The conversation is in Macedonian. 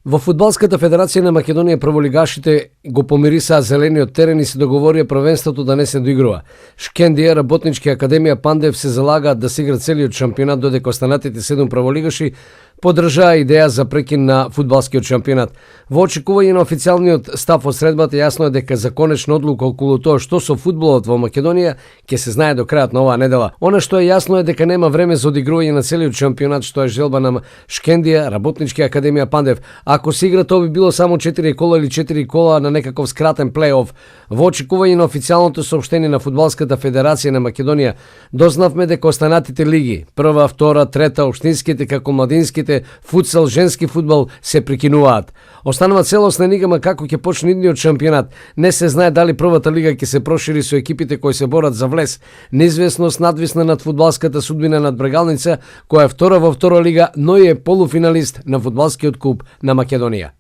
Во Фудбалската федерација на Македонија прволигашите го помирисаа зелениот терен и се договорија првенството да не се доигрува. Шкендија, Работнички академија Пандев се залагаат да се игра целиот шампионат, додека останатите 7 прволигаши поддржаа идеја за прекин на фудбалскиот шампионат. Во очекување на официјалниот став од средбата, јасно е дека за конечна одлука околу тоа што со фудбалот во Македонија ќе се знае до крајот на оваа недела. Она што е јасно е дека нема време за одигрување на целиот шампионат, што е желба на Шкендија, Работнички академија Пандев. Ако се игра, тоа би било само 4 кола или 4 кола на некаков скратен плей-оф. Во очекување на официјалното соопштение на Фудбалската федерација на Македонија, дознавме дека останатите лиги, прва, втора, трета, општинските како младинските, футсал, женски фудбал се прекинуваат. Останува целосна енигма како ќе почне идниот шампионат. Не се знае дали првата лига ќе се прошири со екипите кои се борат за влез. Неизвестност надвисна над фудбалската судбина над Брегалница, која е втора во втора лига, но и е полуфиналист на фудбалскиот куп на Македонија.